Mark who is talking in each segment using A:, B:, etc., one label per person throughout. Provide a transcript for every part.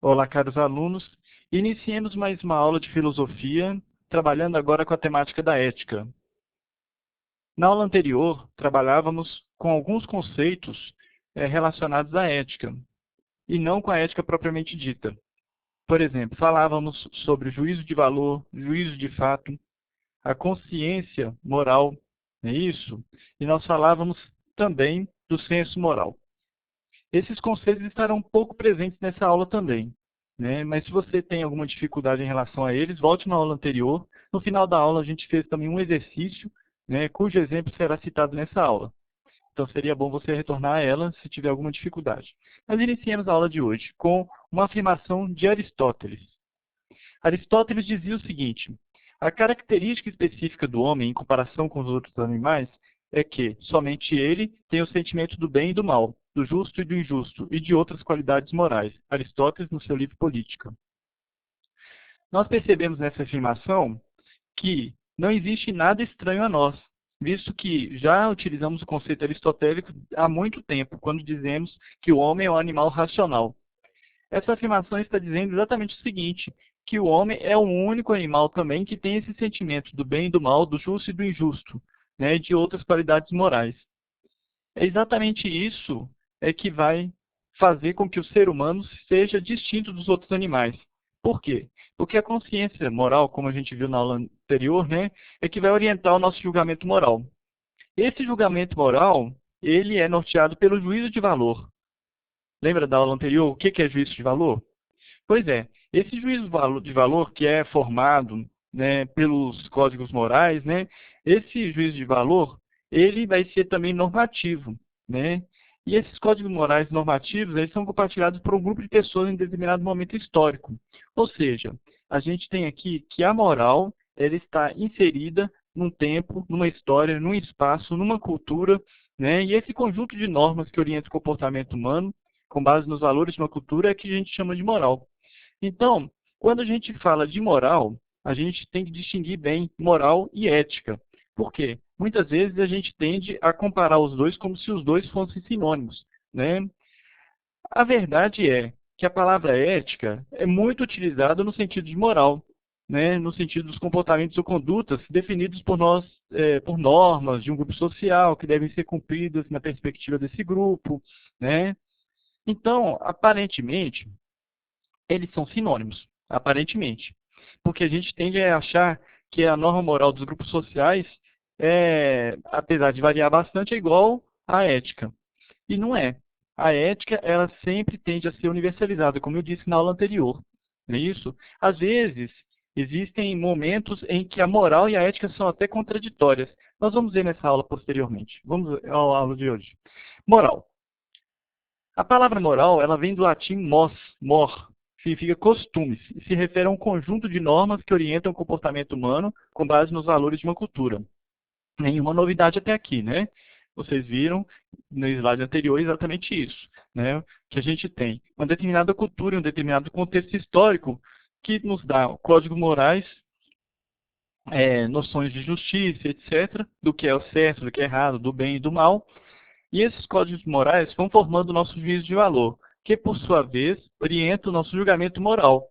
A: Olá, caros alunos. Iniciemos mais uma aula de filosofia, trabalhando agora com a temática da ética. Na aula anterior, trabalhávamos com alguns conceitos relacionados à ética, e não com a ética propriamente dita. Por exemplo, falávamos sobre juízo de valor, juízo de fato, a consciência moral, não é isso? E nós falávamos também do senso moral. Esses conceitos estarão um pouco presentes nessa aula também, né? Mas se você tem alguma dificuldade em relação a eles, volte na aula anterior. No final da aula, a gente fez também um exercício, né, cujo exemplo será citado nessa aula. Então, seria bom você retornar a ela se tiver alguma dificuldade. Mas iniciemos a aula de hoje com uma afirmação de Aristóteles. Aristóteles dizia o seguinte: a característica específica do homem em comparação com os outros animais é que somente ele tem o sentimento do bem e do mal, do justo e do injusto, e de outras qualidades morais. Aristóteles, no seu livro Política. Nós percebemos nessa afirmação que não existe nada estranho a nós, visto que já utilizamos o conceito aristotélico há muito tempo, quando dizemos que o homem é um animal racional. Essa afirmação está dizendo exatamente o seguinte, que o homem é o único animal também que tem esse sentimento do bem e do mal, do justo e do injusto, né, e de outras qualidades morais. É exatamente isso que vai fazer com que o ser humano seja distinto dos outros animais. Por quê? Porque a consciência moral, como a gente viu na aula anterior, né, é que vai orientar o nosso julgamento moral. Esse julgamento moral, ele é norteado pelo juízo de valor. Lembra da aula anterior? O que é juízo de valor? Pois é, esse juízo de valor que é formado, né, pelos códigos morais, né, esse juízo de valor, ele vai ser também normativo, né? E esses códigos morais normativos, eles são compartilhados por um grupo de pessoas em determinado momento histórico. Ou seja, a gente tem aqui que a moral, ela está inserida num tempo, numa história, num espaço, numa cultura, né? E esse conjunto de normas que orienta o comportamento humano, com base nos valores de uma cultura, é que a gente chama de moral. Então, quando a gente fala de moral, a gente tem que distinguir bem moral e ética. Por quê? Muitas vezes a gente tende a comparar os dois como se os dois fossem sinônimos, né? A verdade é que a palavra ética é muito utilizada no sentido de moral, né? No sentido dos comportamentos ou condutas definidos por nós, por normas de um grupo social que devem ser cumpridas na perspectiva desse grupo, né? Então, aparentemente, eles são sinônimos, aparentemente. Porque a gente tende a achar que a norma moral dos grupos sociais, apesar de variar bastante, é igual à ética. E não é. A ética, ela sempre tende a ser universalizada, como eu disse na aula anterior. Não é isso? Às vezes, existem momentos em que a moral e a ética são até contraditórias. Nós vamos ver nessa aula posteriormente. Vamos à aula de hoje. Moral. A palavra moral, ela vem do latim mor, significa costumes, e se refere a um conjunto de normas que orientam o comportamento humano com base nos valores de uma cultura. Nenhuma novidade até aqui, né? Vocês viram no slide anterior exatamente isso, né? Que a gente tem uma determinada cultura, um determinado contexto histórico que nos dá códigos morais, noções de justiça, etc., do que é o certo, do que é errado, do bem e do mal. E esses códigos morais vão formando o nosso juízo de valor, que, por sua vez, orienta o nosso julgamento moral.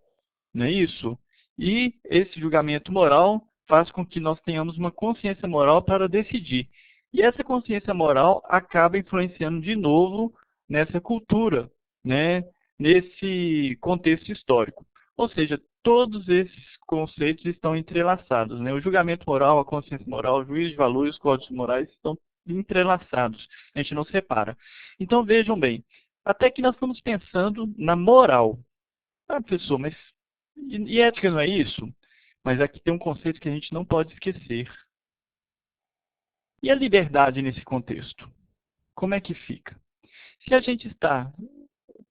A: Não é isso? E esse julgamento moral faz com que nós tenhamos uma consciência moral para decidir. E essa consciência moral acaba influenciando de novo nessa cultura, né? Nesse contexto histórico. Ou seja, todos esses conceitos estão entrelaçados, né? O julgamento moral, a consciência moral, o juízo de valor e os códigos morais estão entrelaçados. A gente não separa. Então vejam bem, até que nós estamos pensando na moral. Ah, professor, mas e ética não é isso? Mas aqui tem um conceito que a gente não pode esquecer. E a liberdade nesse contexto? Como é que fica? Se a gente está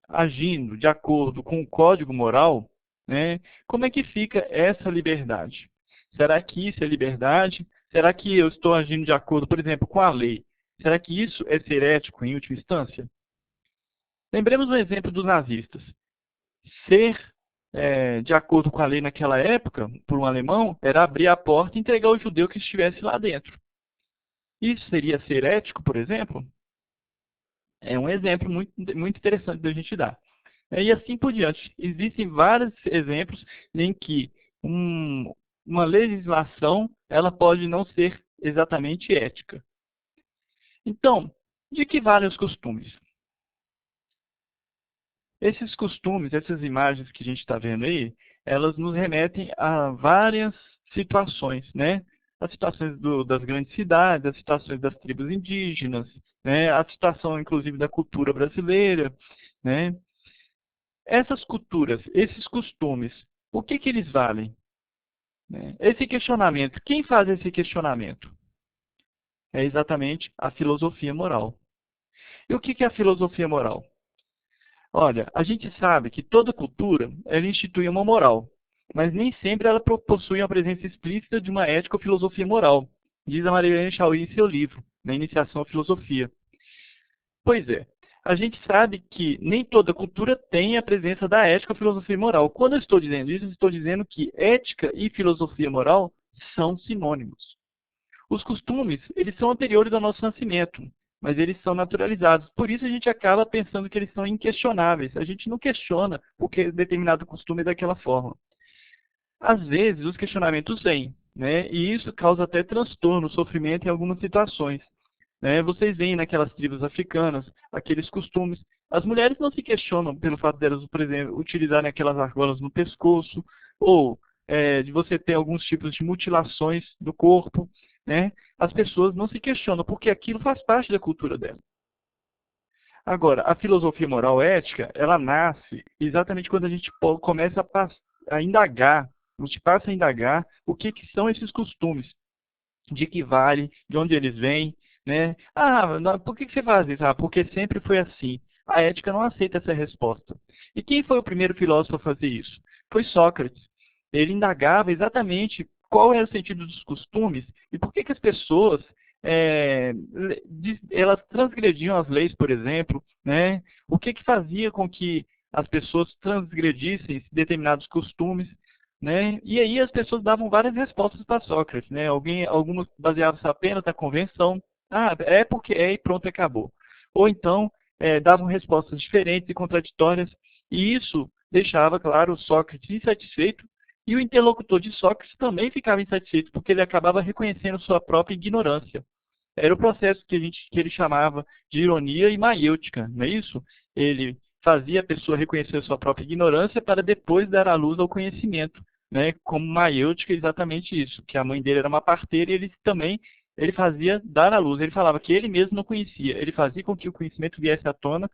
A: agindo de acordo com o código moral, né, como é que fica essa liberdade? Será que isso é liberdade? Será que eu estou agindo de acordo, por exemplo, com a lei? Será que isso é ser ético em última instância? Lembremos um exemplo dos nazistas. Ser de acordo com a lei naquela época, por um alemão, era abrir a porta e entregar o judeu que estivesse lá dentro. Isso seria ser ético, por exemplo? É um exemplo muito, muito interessante da gente dar. E assim por diante. Existem vários exemplos em que uma legislação ela pode não ser exatamente ética. Então, de que valem os costumes? Esses costumes, essas imagens que a gente está vendo aí, elas nos remetem a várias situações, né? As situações das grandes cidades, as situações das tribos indígenas, né? A situação, inclusive, da cultura brasileira, né? Essas culturas, esses costumes, o que que eles valem? Né? Esse questionamento, quem faz esse questionamento? É exatamente a filosofia moral. E o que que é a filosofia moral? Olha, a gente sabe que toda cultura, ela institui uma moral, mas nem sempre ela possui a presença explícita de uma ética ou filosofia moral, diz a Marilene Chauí em seu livro, Na Iniciação à Filosofia. Pois é, a gente sabe que nem toda cultura tem a presença da ética ou filosofia moral. Quando eu estou dizendo isso, eu estou dizendo que ética e filosofia moral são sinônimos. Os costumes, eles são anteriores ao nosso nascimento, mas eles são naturalizados. Por isso a gente acaba pensando que eles são inquestionáveis. A gente não questiona porque determinado costume é daquela forma. Às vezes, os questionamentos vêm, né? E isso causa até transtorno, sofrimento em algumas situações. Né? Vocês veem naquelas tribos africanas, aqueles costumes. As mulheres não se questionam pelo fato delas, por exemplo, utilizarem aquelas argolas no pescoço, ou de você ter alguns tipos de mutilações do corpo. Né? As pessoas não se questionam, porque aquilo faz parte da cultura delas. Agora, a filosofia moral ética, ela nasce exatamente quando a gente começa a indagar, a gente passa a indagar o que, que são esses costumes, de que vale, de onde eles vêm, né? Ah, por que você faz isso? Ah, porque sempre foi assim. A ética não aceita essa resposta. E quem foi o primeiro filósofo a fazer isso? Foi Sócrates. Ele indagava exatamente qual era o sentido dos costumes e por que, que as pessoas elas transgrediam as leis, por exemplo, né? O que, que fazia com que as pessoas transgredissem determinados costumes, né? E aí as pessoas davam várias respostas para Sócrates, né? Algumas baseavam-se apenas na convenção. Ah, é porque é e pronto, acabou. Ou então davam respostas diferentes e contraditórias, e isso deixava, claro, Sócrates insatisfeito, e o interlocutor de Sócrates também ficava insatisfeito, porque ele acabava reconhecendo sua própria ignorância. Era o processo que ele chamava de ironia e maiêutica, não é isso? Ele fazia a pessoa reconhecer sua própria ignorância para depois dar à luz ao conhecimento, né? Como maiêutica é exatamente isso, que a mãe dele era uma parteira e ele fazia dar à luz. Ele falava que ele mesmo não conhecia, ele fazia com que o conhecimento viesse à tona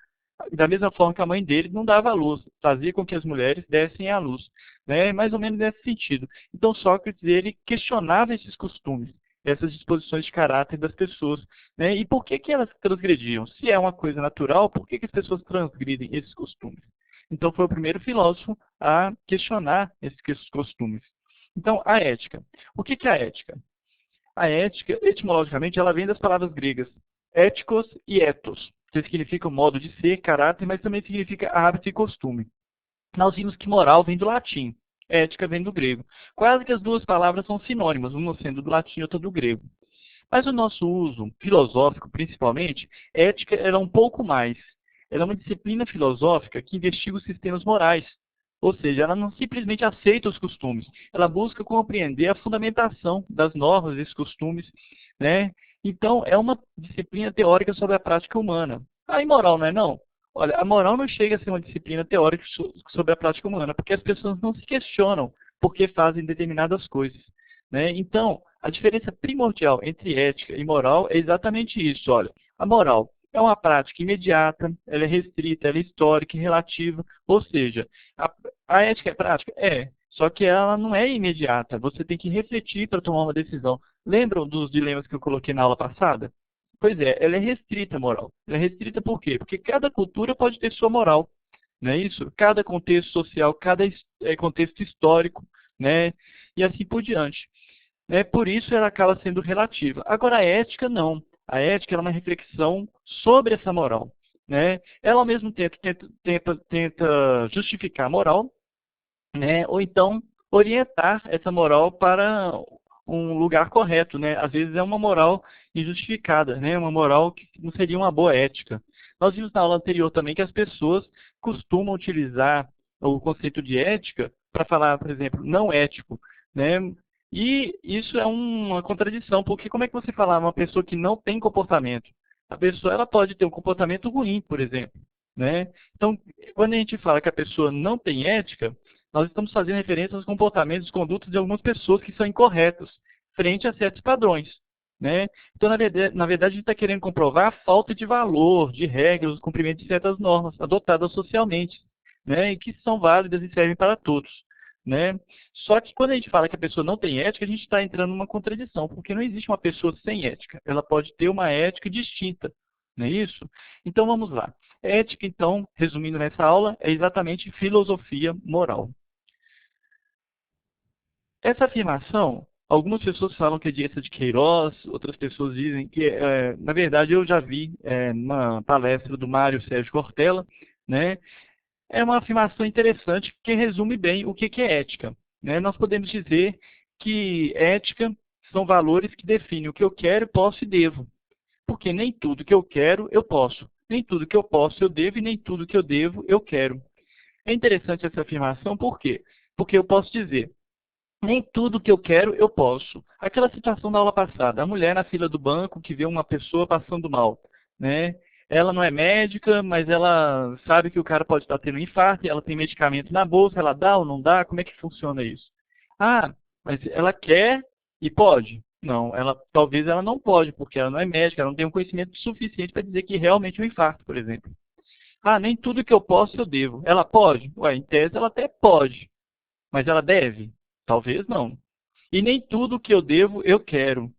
A: da mesma forma que a mãe dele não dava à luz, fazia com que as mulheres dessem à luz, né? Mais ou menos nesse sentido. Então Sócrates ele questionava esses costumes, essas disposições de caráter das pessoas, né? E por que que elas transgrediam? Se é uma coisa natural, por que que as pessoas transgridem esses costumes? Então foi o primeiro filósofo a questionar esses costumes. Então a ética. O que que é a ética? A ética, etimologicamente, ela vem das palavras gregas éticos e ethos, que significa modo de ser, caráter, mas também significa hábito e costume. Nós vimos que moral vem do latim, ética vem do grego. Quase que as duas palavras são sinônimas, uma sendo do latim e outra do grego. Mas o nosso uso filosófico, principalmente, ética era um pouco mais. Ela é uma disciplina filosófica que investiga os sistemas morais. Ou seja, ela não simplesmente aceita os costumes, ela busca compreender a fundamentação das normas desses costumes, né? Então, é uma disciplina teórica sobre a prática humana. Ah, e moral, não é não? Olha, a moral não chega a ser uma disciplina teórica sobre a prática humana, porque as pessoas não se questionam por que fazem determinadas coisas, né? Então, a diferença primordial entre ética e moral é exatamente isso. Olha, a moral é uma prática imediata, ela é restrita, ela é histórica e relativa, ou seja, a ética é prática? É, só que ela não é imediata, você tem que refletir para tomar uma decisão. Lembram dos dilemas que eu coloquei na aula passada? Pois é, ela é restrita a moral. Ela é restrita por quê? Porque cada cultura pode ter sua moral, não é isso? Cada contexto social, cada contexto histórico, né? E assim por diante. Por isso ela acaba sendo relativa. Agora a ética não. A ética é uma reflexão sobre essa moral. Né? Ela ao mesmo tempo tenta justificar a moral, né? Ou então orientar essa moral para um lugar correto. Né? Às vezes é uma moral injustificada, né? Uma moral que não seria uma boa ética. Nós vimos na aula anterior também que as pessoas costumam utilizar o conceito de ética para falar, por exemplo, não ético, né? E isso é uma contradição, porque como é que você falar uma pessoa que não tem comportamento? A pessoa ela pode ter um comportamento ruim, por exemplo, né? Então, quando a gente fala que a pessoa não tem ética, nós estamos fazendo referência aos comportamentos e condutas de algumas pessoas que são incorretos frente a certos padrões, né? Então, na verdade, a gente está querendo comprovar a falta de valor, de regras, o cumprimento de certas normas adotadas socialmente, né? E que são válidas e servem para todos, né? Só que quando a gente fala que a pessoa não tem ética, a gente está entrando numa contradição, porque não existe uma pessoa sem ética. Ela pode ter uma ética distinta, não é isso? Então, vamos lá. Ética, então, resumindo nessa aula, é exatamente filosofia moral. Essa afirmação, algumas pessoas falam que é de Queiroz, outras pessoas dizem que, na verdade, eu já vi numa palestra do Mário Sérgio Cortella, né? É uma afirmação interessante que resume bem o que é ética, né? Nós podemos dizer que ética são valores que definem o que eu quero, posso e devo, porque nem tudo que eu quero eu posso, nem tudo que eu posso eu devo e nem tudo que eu devo eu quero. É interessante essa afirmação, por quê? Porque eu posso dizer, nem tudo que eu quero, eu posso. Aquela situação da aula passada, a mulher na fila do banco que vê uma pessoa passando mal, né? Ela não é médica, mas ela sabe que o cara pode estar tendo um infarto, e ela tem medicamento na bolsa, ela dá ou não dá? Como é que funciona isso? Ah, mas ela quer e pode? Não, talvez ela não pode, porque ela não é médica, ela não tem um conhecimento suficiente para dizer que realmente é um infarto, por exemplo. Ah, nem tudo que eu posso eu devo. Ela pode? Ué, em tese ela até pode. Mas ela deve? Talvez não. E nem tudo que eu devo, eu quero.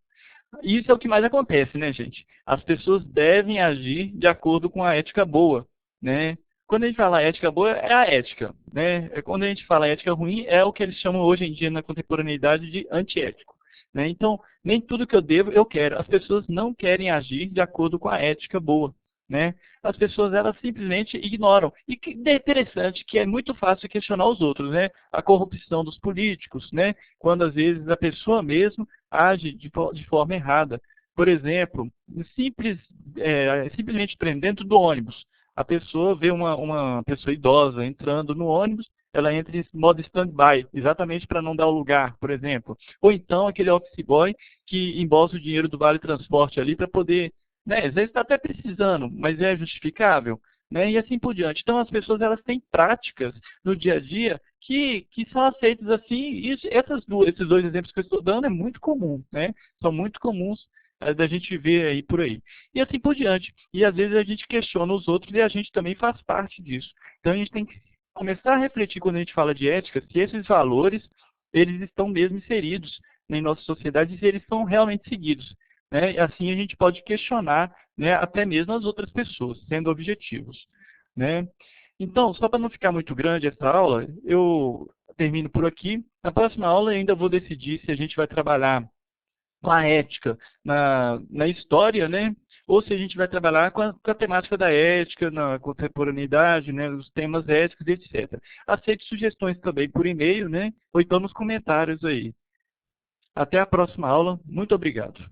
A: Isso é o que mais acontece, né, gente? As pessoas devem agir de acordo com a ética boa, né? Quando a gente fala ética boa, é a ética, né? Quando a gente fala ética ruim, é o que eles chamam hoje em dia na contemporaneidade de antiético, né? Então, nem tudo que eu devo, eu quero. As pessoas não querem agir de acordo com a ética boa, né? As pessoas, elas simplesmente ignoram. E que é interessante que é muito fácil questionar os outros, né? A corrupção dos políticos, né? Quando às vezes a pessoa mesmo age de forma errada. Por exemplo, simplesmente dentro do ônibus. A pessoa vê uma pessoa idosa entrando no ônibus, ela entra em modo stand-by, exatamente para não dar o lugar, por exemplo. Ou então aquele office boy que embolsa o dinheiro do Vale Transporte ali para poder, né, às vezes está até precisando, mas é justificável, né, e assim por diante. Então as pessoas elas têm práticas no dia a dia que são aceitos assim, e esses dois exemplos que eu estou dando é muito comum, né? São muito comuns da gente ver aí por aí. E assim por diante. E às vezes a gente questiona os outros e a gente também faz parte disso. Então a gente tem que começar a refletir quando a gente fala de ética, se esses valores, eles estão mesmo inseridos em nossa sociedade e se eles são realmente seguidos, né? E assim a gente pode questionar, né, até mesmo as outras pessoas, sendo objetivos, né? Então, só para não ficar muito grande essa aula, eu termino por aqui. Na próxima aula eu ainda vou decidir se a gente vai trabalhar com a ética na história, né? Ou se a gente vai trabalhar com a temática da ética, na contemporaneidade, né? Os temas éticos, etc. Aceite sugestões também por e-mail, né? Ou então nos comentários aí. Até a próxima aula. Muito obrigado.